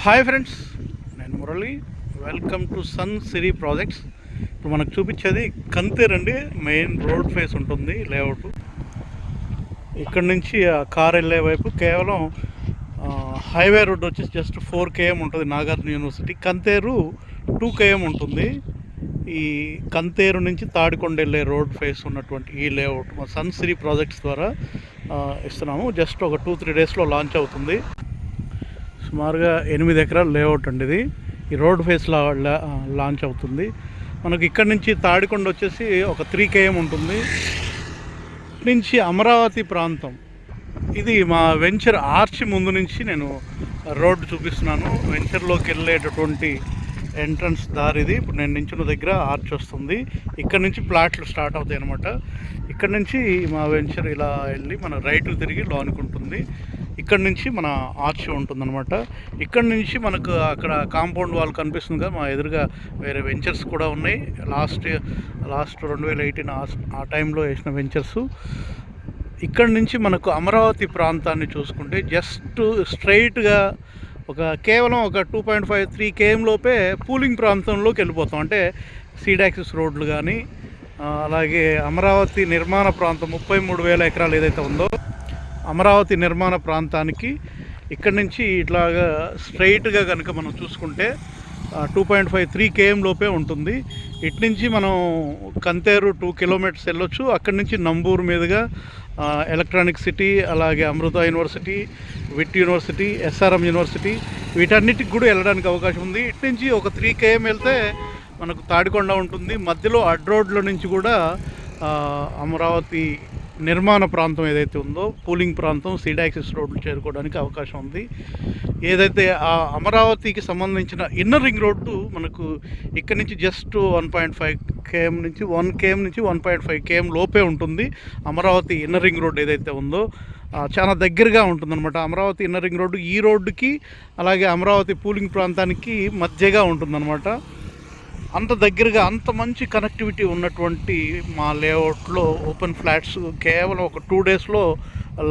Hi friends, నేను Murali. Welcome to Sun Siri projects. ఇప్పుడు మనకు చూపించేది కంతేర్ అండి. మెయిన్ రోడ్ ఫేస్ ఉంటుంది లేఅవుట్. ఇక్కడ నుంచి ఆ కార్ వెళ్ళే వైపు కేవలం హైవే రోడ్ వచ్చేసి జస్ట్ 4 km ఉంటుంది. నాగార్జున యూనివర్సిటీ కంతేరు 2 km ఉంటుంది. ఈ కంతేరు నుంచి తాడికొండ వెళ్ళే రోడ్ ఫేస్ ఉన్నటువంటి ఈ లేఅవుట్ మా సన్ సిరీ ప్రాజెక్ట్స్ ద్వారా ఇస్తున్నాము. జస్ట్ ఒక 2-3 డేస్లో లాంచ్ అవుతుంది. సుమారుగా 8 ఎకరాల లేఅవుట్ అండి ఇది. ఈ రోడ్ ఫేస్ లాంచ్ అవుతుంది. మనకి ఇక్కడ నుంచి తాడికొండ వచ్చేసి ఒక 3 km ఉంటుంది. నుంచి అమరావతి ప్రాంతం ఇది మా వెంచర్ ఆర్చ్ ముందు నుంచి నేను రోడ్డు చూపిస్తున్నాను. వెంచర్లోకి వెళ్ళేటటువంటి ఎంట్రన్స్ దారిది. ఇప్పుడు నేను నించున్న దగ్గర ఆర్చ్ వస్తుంది. ఇక్కడ నుంచి ప్లాట్లు స్టార్ట్ అవుతాయి అన్నమాట. ఇక్కడ నుంచి మా వెంచర్ ఇలా వెళ్ళి మన రైట్ తిరిగి లోనికి ఉంటుంది. ఇక్కడ నుంచి మన ఆర్చ్ ఉంటుందన్నమాట. ఇక్కడ నుంచి మనకు అక్కడ కాంపౌండ్ వాల్ కనిపిస్తుంది కదా, మా ఎదురుగా వేరే వెంచర్స్ కూడా ఉన్నాయి. లాస్ట్ 2018 ఆ టైంలో వేసిన వెంచర్స్. ఇక్కడ నుంచి మనకు అమరావతి ప్రాంతాన్ని చూసుకుంటే జస్ట్ స్ట్రైట్గా కేవలం ఒక 2.5-3 km లోపే పూలింగ్ ప్రాంతంలోకి వెళ్ళిపోతాం. అంటే సీడాక్సిస్ రోడ్లు కానీ అలాగే అమరావతి నిర్మాణ ప్రాంతం 33,000 ఎకరాలు ఏదైతే ఉందో అమరావతి నిర్మాణ ప్రాంతానికి ఇక్కడ నుంచి ఇట్లాగా స్ట్రైట్గా కనుక మనం చూసుకుంటే 2.5-3 km లోపే ఉంటుంది. ఇటు నుంచి మనం కంతేరు 2 kilometers వెళ్ళొచ్చు. అక్కడి నుంచి నంబూరు మీదుగా ఎలక్ట్రానిక్ సిటీ, అలాగే Amrita university, VIT university, SRM university వీటన్నిటికి కూడా వెళ్ళడానికి అవకాశం ఉంది. ఇటు నుంచి ఒక 3 km వెళ్తే మనకు తాడికొండ ఉంటుంది. మధ్యలో అడ్ రోడ్ల నుంచి కూడా అమరావతి నిర్మాణ ప్రాంతం ఏదైతే ఉందో పూలింగ్ ప్రాంతం సీడాక్సిస్ రోడ్లు చేరుకోవడానికి అవకాశం ఉంది. ఏదైతే ఆ అమరావతికి సంబంధించిన ఇన్నర్ రింగ్ రోడ్డు మనకు ఇక్కడ నుంచి జస్ట్ 1.5 km నుంచి 1 km నుంచి 1.5 km లోపే ఉంటుంది. అమరావతి ఇన్నర్ రింగ్ రోడ్ ఏదైతే ఉందో చాలా దగ్గరగా ఉంటుందన్నమాట. అమరావతి ఇన్నర్ రింగ్ రోడ్డు ఈ రోడ్డుకి అలాగే అమరావతి పూలింగ్ ప్రాంతానికి మధ్యగా ఉంటుందన్నమాట. అంత దగ్గరగా అంత మంచి కనెక్టివిటీ ఉన్నటువంటి మా లేఅవుట్లో ఓపెన్ ఫ్లాట్స్ కేవలం ఒక 2 daysలో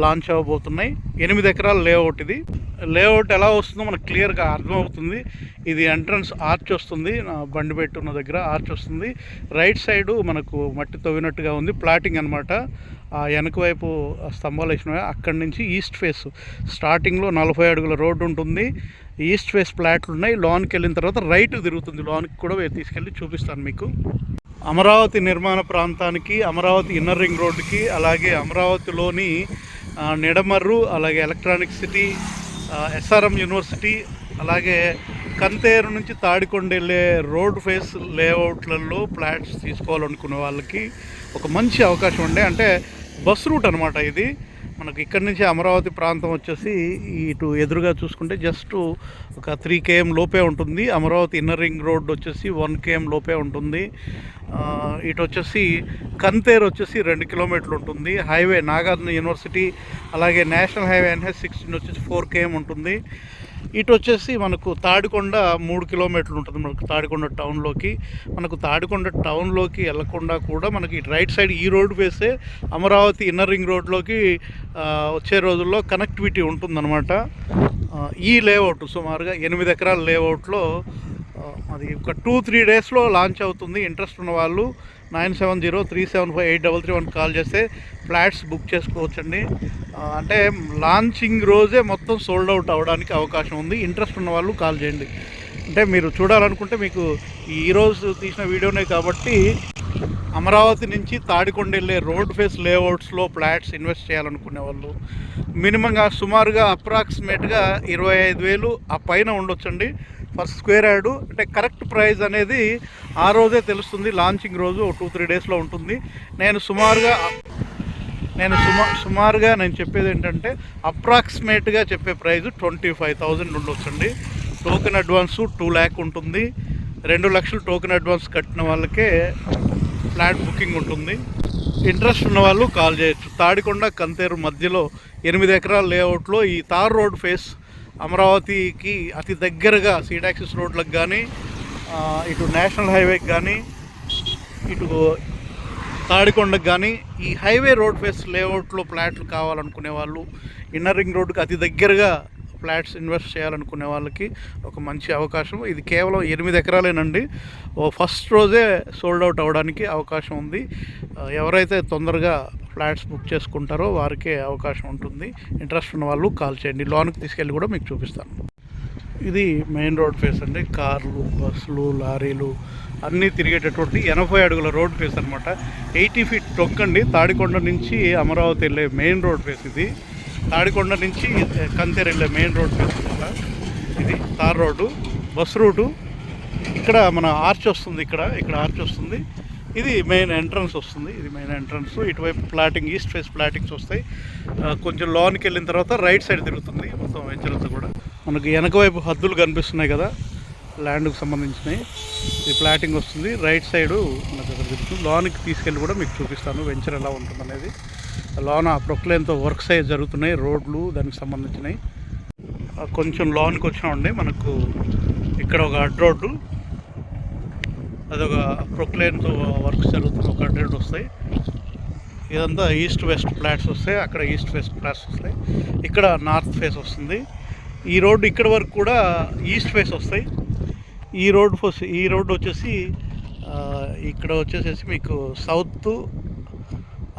లాంచ్ అవ్వబోతున్నాయి. 8 ఎకరాల లేఅవుట్ ఇది. లేఅవుట్ ఎలా వస్తుందో మనకు క్లియర్గా అర్థమవుతుంది. ఇది ఎంట్రన్స్ ఆర్చ్ వస్తుంది. బండి పెట్టున్న దగ్గర ఆర్చ్ వస్తుంది. రైట్ సైడు మనకు మట్టి తవ్వినట్టుగా ఉంది, ప్లాటింగ్ అనమాట. ఆ వెనక వైపు స్తంభాలు వేసినవి. అక్కడి నుంచి ఈస్ట్ ఫేస్ స్టార్టింగ్లో 40 అడుగుల రోడ్డు ఉంటుంది. ఈస్ట్ ఫేస్ ప్లాట్లు ఉన్నాయి. లోన్కి వెళ్ళిన తర్వాత రైట్ తిరుగుతుంది. లోన్కి కూడా తీసుకెళ్ళి చూపిస్తాను మీకు. అమరావతి నిర్మాణ ప్రాంతానికి, అమరావతి ఇన్నర్ రింగ్ రోడ్డుకి, అలాగే అమరావతిలోని నిడమర్రు, అలాగే ఎలక్ట్రానిక్ సిటీ, SRM యూనివర్సిటీ, అలాగే కంతేరు నుంచి తాడికొండ వెళ్ళే రోడ్ ఫేస్ లేఅవుట్లలో ఫ్లాట్స్ తీసుకోవాలనుకునే వాళ్ళకి ఒక మంచి అవకాశం ఉండే. అంటే బస్ రూట్ అనమాట ఇది. మనకు ఇక్కడ నుంచి అమరావతి ప్రాంతం వచ్చేసి ఇటు ఎదురుగా చూసుకుంటే జస్ట్ ఒక 3 km లోపే ఉంటుంది. అమరావతి ఇన్నర్ రింగ్ రోడ్ వచ్చేసి 1 km లోపే ఉంటుంది. ఇటు వచ్చేసి కంతేరు వచ్చేసి 2 kilometers ఉంటుంది. హైవే నాగార్జున యూనివర్సిటీ అలాగే నేషనల్ హైవే NH16 వచ్చేసి 4 km ఉంటుంది. ఇటు వచ్చేసి మనకు తాడికొండ 3 kilometers ఉంటుంది మనకు తాడికొండ టౌన్లోకి. మనకు తాడికొండ టౌన్లోకి వెళ్ళకుండా కూడా మనకి ఇటు రైట్ సైడ్ ఈ రోడ్డు వేసే అమరావతి ఇన్నర్ రింగ్ రోడ్లోకి వచ్చే రోజుల్లో కనెక్టివిటీ ఉంటుందన్నమాట. ఈ లేఅవుట్ సుమారుగా 8 ఎకరాల లేఅవుట్లో అది ఒక 2-3 daysలో లాంచ్ అవుతుంది. ఇంట్రెస్ట్ ఉన్న వాళ్ళు 9703758331 కాల్ చేస్తే ఫ్లాట్స్ బుక్ చేసుకోవచ్చండి. అంటే లాంచింగ్ రోజే మొత్తం సోల్డ్ అవుట్ అవ్వడానికి అవకాశం ఉంది. ఇంట్రెస్ట్ ఉన్న వాళ్ళు కాల్ చేయండి. అంటే మీరు చూడాలనుకుంటే మీకు ఈరోజు తీసిన వీడియోనే కాబట్టి అమరావతి నుంచి తాడికొండ వెళ్ళే రోడ్ ఫేస్ లేఅవుట్స్లో ఫ్లాట్స్ ఇన్వెస్ట్ చేయాలనుకునే వాళ్ళు మినిమంగా సుమారుగా అప్రాక్సిమేట్గా 25,000 ఆ పైన ఉండొచ్చండి పర్ స్క్వేర్ యార్డు. అంటే కరెక్ట్ ప్రైస్ అనేది ఆ రోజే తెలుస్తుంది. లాంచింగ్ రోజు 2-3 daysలో ఉంటుంది. నేను సుమారుగా నేను చెప్పేది ఏంటంటే అప్రాక్సిమేట్గా చెప్పే ప్రైస్ 25,000 ఉండొచ్చండి. టోకెన్ అడ్వాన్స్ 2 lakh ఉంటుంది. 2 lakhs టోకెన్ అడ్వాన్స్ కట్టిన వాళ్ళకే ఫ్లాట్ బుకింగ్ ఉంటుంది. ఇంట్రెస్ట్ ఉన్న వాళ్ళు కాల్ చేయొచ్చు. తాడికొండ కంతేరు మధ్యలో 8 ఎకరాల లేఅవుట్లో ఈ తార్ రోడ్ ఫేస్ అమరావతికి అతి దగ్గరగా సీడాక్సిస్ రోడ్లకు కానీ, ఇటు నేషనల్ హైవేకి కానీ, ఇటు తాడికొండకు కానీ ఈ హైవే రోడ్ ఫేస్ లేఅవుట్లో ఫ్లాట్లు కావాలనుకునే వాళ్ళు ఇన్నర్ రింగ్ రోడ్డుకి అతి దగ్గరగా ఫ్లాట్స్ ఇన్వెస్ట్ చేయాలనుకునే వాళ్ళకి ఒక మంచి అవకాశం. ఇది కేవలం 8 ఎకరాలేనండి. ఫస్ట్ రోజే సోల్డ్ అవుట్ అవ్వడానికి అవకాశం ఉంది. ఎవరైతే తొందరగా ఫ్లాట్స్ బుక్ చేసుకుంటారో వారికే అవకాశం ఉంటుంది. ఇంట్రెస్ట్ ఉన్న వాళ్ళు కాల్ చేయండి. లోన్కి తీసుకెళ్ళి కూడా మీకు చూపిస్తాను. ఇది మెయిన్ రోడ్ ఫేస్ అండి. కార్లు, బస్సులు, లారీలు అన్నీ తిరిగేటటువంటి 80 అడుగుల రోడ్ ఫేస్ అనమాట. 80 ఫీట్ టొక్కండి. తాడికొండ నుంచి అమరావతి వెళ్ళే మెయిన్ రోడ్ ఫేస్ ఇది. తాడికొండ నుంచి కంతేరు వెళ్ళే మెయిన్ రోడ్ ఫేస్ అనమాట. ఇది తార్ రోడ్డు, బస్ రూటు. ఇక్కడ మన ఆర్చ్ వస్తుంది. ఇక్కడ ఆర్చ్ వస్తుంది. ఇది మెయిన్ ఎంట్రన్స్ వస్తుంది. ఇది మెయిన్ ఎంట్రన్స్. ఇటువైపు ప్లాటింగ్, ఈస్ట్ ఫేస్ ప్లాటింగ్స్ వస్తాయి. కొంచెం లోన్కి వెళ్ళిన తర్వాత రైట్ సైడ్ తిరుగుతుంది మొత్తం వెంచర్ అంతా కూడా. మనకి వెనక వైపు హద్దులు కనిపిస్తున్నాయి కదా, ల్యాండ్కి సంబంధించినవి. ఇది ప్లాటింగ్ వస్తుంది. రైట్ సైడు మనకు అక్కడ తిరుగుతుంది. లోన్కి తీసుకెళ్ళి కూడా మీకు చూపిస్తాను వెంచర్ ఎలా ఉంటుంది అనేది. లోన ప్రొక్లైన్తో వర్క్స్ అయ్యి జరుగుతున్నాయి. రోడ్లు దానికి సంబంధించినవి. కొంచెం లోన్కి వచ్చినామండి. మనకు ఇక్కడ ఒక అడ్ రోడ్డు, అదొక ప్రొక్లైన్తో వర్క్స్ జరుగుతుంది. ఒక అడ్ రోడ్ వస్తాయి. ఇదంతా ఈస్ట్ వెస్ట్ ఫ్లాట్స్ వస్తాయి. అక్కడ ఈస్ట్ వెస్ట్ ఫ్లాట్స్ వస్తాయి. ఇక్కడ నార్త్ ఫేస్ వస్తుంది. ఈ రోడ్డు ఇక్కడ వరకు కూడా ఈస్ట్ ఫేస్ వస్తాయి. ఈ రోడ్డు వచ్చేసి ఇక్కడ వచ్చేసేసి మీకు సౌత్,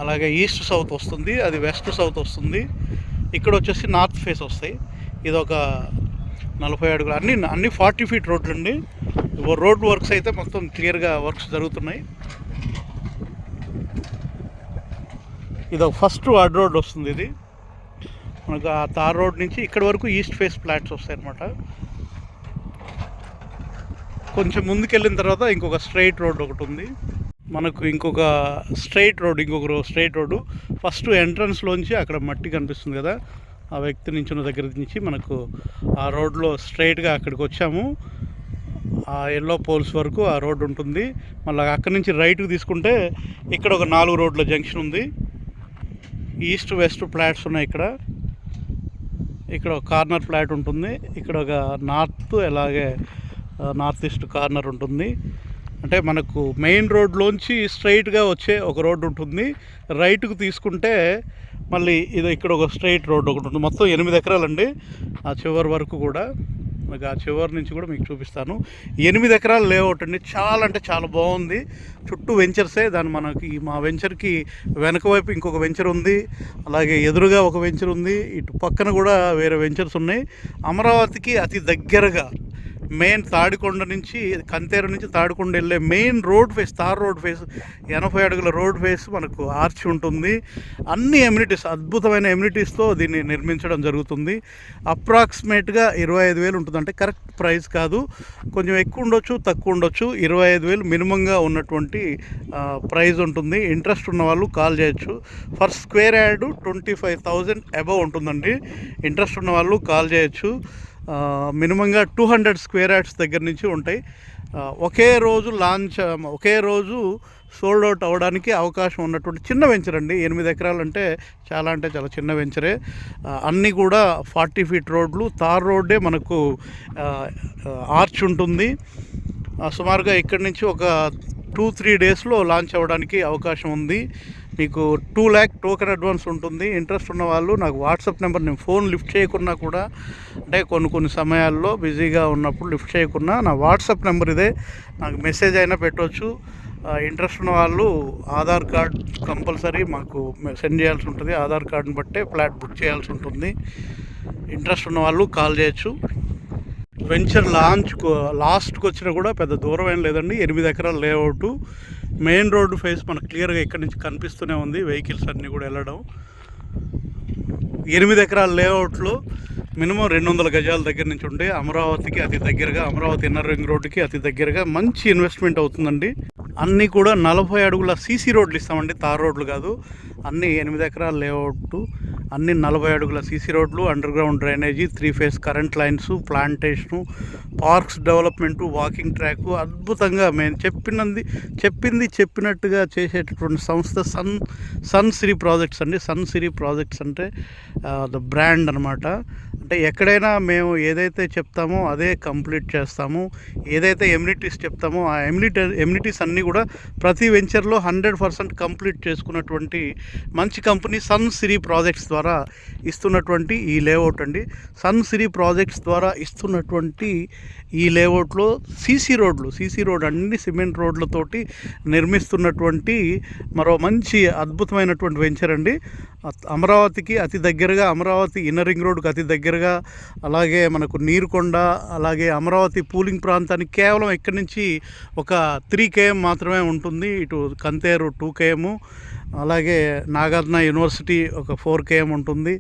అలాగే ఈస్ట్ సౌత్ వస్తుంది. అది వెస్ట్ సౌత్ వస్తుంది. ఇక్కడ వచ్చేసి నార్త్ ఫేస్ వస్తాయి. ఇది ఒక 40 అడుగులు. అన్ని 40 ఫీట్ రోడ్లు అండి. రోడ్ వర్క్స్ అయితే మొత్తం క్లియర్గా వర్క్స్ జరుగుతున్నాయి. ఇది ఒక ఫస్ట్ అడ్ రోడ్ వస్తుంది. ఇది మనకు ఆ తార్ రోడ్ నుంచి ఇక్కడ వరకు ఈస్ట్ ఫేస్ ఫ్లాట్స్ వస్తాయి అన్నమాట. కొంచెం ముందుకెళ్ళిన తర్వాత ఇంకొక స్ట్రైట్ రోడ్ ఒకటి ఉంది. మనకు ఇంకొక స్ట్రైట్ రోడ్డు ఫస్ట్ ఎంట్రన్స్లోంచి అక్కడ మట్టి కనిపిస్తుంది కదా, ఆ వ్యక్తి నించున్న దగ్గర నుంచి మనకు ఆ రోడ్లో స్ట్రైట్గా అక్కడికి వచ్చాము. ఆ ఎల్లో పోల్స్ వరకు ఆ రోడ్డు ఉంటుంది. మళ్ళీ అక్కడి నుంచి రైట్కి తీసుకుంటే ఇక్కడ ఒక 4 రోడ్ల జంక్షన్ ఉంది. ఈస్ట్ వెస్ట్ ఫ్లాట్స్ ఉన్నాయి. ఇక్కడ ఒక కార్నర్ ఫ్లాట్ ఉంటుంది. ఇక్కడ ఒక నార్త్, అలాగే నార్త్ ఈస్ట్ కార్నర్ ఉంటుంది. అంటే మనకు మెయిన్ రోడ్లోంచి స్ట్రైట్గా వచ్చే ఒక రోడ్డు ఉంటుంది. రైట్కు తీసుకుంటే మళ్ళీ ఇది ఇక్కడ ఒక స్ట్రైట్ రోడ్డు ఒకటి ఉంటుంది. మొత్తం 8 ఎకరాలండి. ఆ చివరి వరకు కూడా మీకు ఆ చివరి నుంచి కూడా మీకు చూపిస్తాను. 8 ఎకరాల లేఅవుట్ అండి. చాలా అంటే చాలా బాగుంది. చుట్టూ వెంచర్సే. మనకి మా వెంచర్కి వెనక వైపు ఇంకొక వెంచర్ ఉంది. అలాగే ఎదురుగా ఒక వెంచర్ ఉంది. ఇటు పక్కన కూడా వేరే వెంచర్స్ ఉన్నాయి. అమరావతికి అతి దగ్గరగా మెయిన్ తాడికొండ నుంచి, కంతేరు నుంచి తాడికొండ వెళ్ళే main road face, tar road face, 80 అడుగుల రోడ్ ఫేస్. మనకు ఆర్చ్ ఉంటుంది. అన్ని ఎమ్యూనిటీస్, అద్భుతమైన ఎమ్యూనిటీస్తో దీన్ని నిర్మించడం జరుగుతుంది. అప్రాక్సిమేట్గా 25,000 ఉంటుంది. అంటే కరెక్ట్ ప్రైస్ కాదు, కొంచెం ఎక్కువ ఉండొచ్చు, తక్కువ ఉండొచ్చు. 25,000 మినిమంగా ఉన్నటువంటి ప్రైస్ ఉంటుంది. ఇంట్రెస్ట్ ఉన్న వాళ్ళు కాల్ చేయొచ్చు. ఫర్ స్క్వేర్ యార్డ్ 25,000 అబవ్ ఉంటుందండి. ఇంట్రెస్ట్ ఉన్న వాళ్ళు కాల్ చేయొచ్చు. మినిమంగా 200 స్క్వేర్ యార్డ్స్ దగ్గర నుంచి ఉంటాయి. ఒకే రోజు సోల్డ్ అవుట్ అవ్వడానికి అవకాశం ఉన్నటువంటి చిన్న వెంచర్ అండి. 8 ఎకరాలు అంటే చాలా చిన్న వెంచరే. అన్నీ కూడా 40 ఫీట్ రోడ్లు. తార్ రోడ్డే మనకు ఆర్చ్ ఉంటుంది. సుమారుగా ఇక్కడి నుంచి ఒక 2-3 డేస్లో లాంచ్ అవ్వడానికి అవకాశం ఉంది. మీకు 2 lakh టోకెన్ అడ్వాన్స్ ఉంటుంది. ఇంట్రెస్ట్ ఉన్న వాళ్ళు నాకు వాట్సాప్ నెంబర్, నేను ఫోన్ లిఫ్ట్ చేయకున్నా కూడా, అంటే కొన్ని సమయాల్లో బిజీగా ఉన్నప్పుడు లిఫ్ట్ చేయకున్నా నా వాట్సాప్ నెంబర్ ఇదే, నాకు మెసేజ్ అయినా పెట్టవచ్చు. ఇంట్రెస్ట్ ఉన్న వాళ్ళు ఆధార్ కార్డ్ కంపల్సరీ మాకు సెండ్ చేయాల్సి ఉంటుంది. ఆధార్ కార్డుని బట్టే ఫ్లాట్ బుక్ చేయాల్సి ఉంటుంది. ఇంట్రెస్ట్ ఉన్న వాళ్ళు కాల్ చేయొచ్చు. వెంచర్ లాస్ట్కి వచ్చినా కూడా పెద్ద దూరం ఏం లేదండి. 8 ఎకరాల లేఅవుట్. మెయిన్ రోడ్డు ఫేస్ మనకు క్లియర్గా ఇక్కడ నుంచి కనిపిస్తూనే ఉంది. వెహికల్స్ అన్నీ కూడా వెళ్ళడం. 8 ఎకరాల లేఅవుట్లో మినిమం 200 గజాల దగ్గర నుంచి ఉంటే అమరావతికి అతి దగ్గరగా, అమరావతి ఇన్నర్ రింగ్ రోడ్డుకి అతి దగ్గరగా మంచి ఇన్వెస్ట్మెంట్ అవుతుందండి. అన్నీ కూడా 40 అడుగుల సీసీ రోడ్లు ఇస్తామండి, తార్ రోడ్లు కాదు. అన్నీ 8 ఎకరాల లేఅవుట్, అన్ని 40 అడుగుల సీసీ రోడ్లు, under ground drainage, 3 phase current lines, plantation, parks development, walking track. అద్భుతంగా మేము చెప్పినట్టుగా చేసేటటువంటి సంస్థ సన్ సిరీ ప్రాజెక్ట్స్ అండి. సన్ సిరీ ప్రాజెక్ట్స్ అంటే ద బ్రాండ్ అనమాట. అంటే ఎక్కడైనా మేము ఏదైతే చెప్తామో అదే కంప్లీట్ చేస్తాము. ఏదైతే ఎమ్యూనిటీస్ చెప్తామో ఆ ఎమ్యూనిటీస్ అన్నీ కూడా ప్రతి వెంచర్లో 100% కంప్లీట్ చేసుకున్నటువంటి మంచి కంపెనీ సన్ సిరీ ప్రాజెక్ట్స్ ద్వారా ఇస్తున్నటువంటి ఈ లేఅవుట్ అండి. సన్ సిరీ ప్రాజెక్ట్స్ ద్వారా ఇస్తున్నటువంటి ఈ లేఅవుట్లో సీసీ రోడ్ అన్ని సిమెంట్ రోడ్లతోటి నిర్మిస్తున్నటువంటి మరో మంచి అద్భుతమైనటువంటి వెంచర్ అండి. అమరావతికి అతి దగ్గరగా, అమరావతి ఇన్నర్ రింగ్ రోడ్డుకి అతి దగ్గరగా, అలాగే మనకు నీరుకొండ, అలాగే అమరావతి పూలింగ్ ప్రాంతానికి కేవలం ఇక్కడి నుంచి ఒక 3 km మాత్రమే ఉంటుంది. ఇటు కంతేరు 2 km, అలాగే నాగార్జున యూనివర్సిటీ ఒక 4 km ఉంటుంది.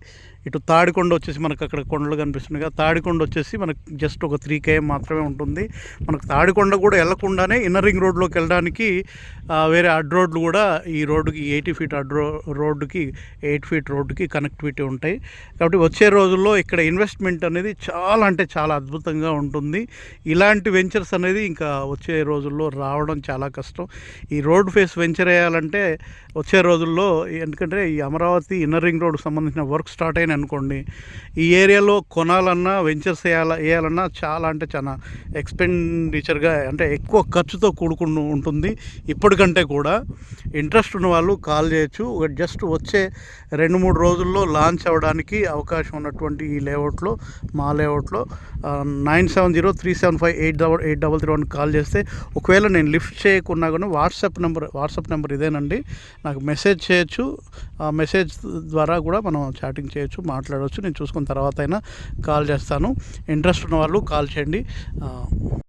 ఇటు తాడికొండ వచ్చేసి మనకు అక్కడ కొండలు కనిపిస్తున్నాయి కదా, తాడికొండ వచ్చేసి మనకు జస్ట్ ఒక 3 km మాత్రమే ఉంటుంది. మనకు తాడికొండ కూడా వెళ్ళకుండానే ఇన్నర్ రింగ్ రోడ్లోకి వెళ్ళడానికి వేరే అడ్ రోడ్లు కూడా ఈ రోడ్డుకి 80 feet రోడ్డుకి 8 feet రోడ్డుకి కనెక్టివిటీ ఉంటాయి. కాబట్టి వచ్చే రోజుల్లో ఇక్కడ ఇన్వెస్ట్మెంట్ అనేది చాలా అంటే చాలా అద్భుతంగా ఉంటుంది. ఇలాంటి వెంచర్స్ అనేది ఇంకా వచ్చే రోజుల్లో రావడం చాలా కష్టం. ఈ రోడ్ ఫేస్ వెంచర్ వేయాలంటే వచ్చే రోజుల్లో, ఎందుకంటే ఈ అమరావతి ఇన్నర్ రింగ్ రోడ్కి సంబంధించిన వర్క్ స్టార్ట్ అయిన అనుకోండి, ఈ ఏరియాలో కొనాలన్నా వెంచర్స్ వేయాలన్నా చాలా అంటే చాలా ఎక్స్పెండిచర్గా, అంటే ఎక్కువ ఖర్చుతో కూడుకుని ఉంటుంది. ఇప్పటికంటే కూడా ఇంట్రెస్ట్ ఉన్న వాళ్ళు కాల్ చేయొచ్చు. జస్ట్ వచ్చే 2-3 రోజుల్లో లాంచ్ అవ్వడానికి అవకాశం ఉన్నటువంటి ఈ లేఅవుట్లో, మా లేఅవుట్లో 9703758833 కాల్ చేస్తే, ఒకవేళ నేను లిఫ్ట్ చేయకున్నా కూడా వాట్సాప్ నెంబర్ ఇదేనండి, నాకు మెసేజ్ చేయొచ్చు. ఆ మెసేజ్ ద్వారా కూడా మనం చాటింగ్ చేయొచ్చు, మాట్లాడవచ్చు. నేను చూసుకున్న తర్వాత అయినా కాల్ చేస్తాను. ఇంట్రెస్ట్ ఉన్న వాళ్ళు కాల్ చేయండి.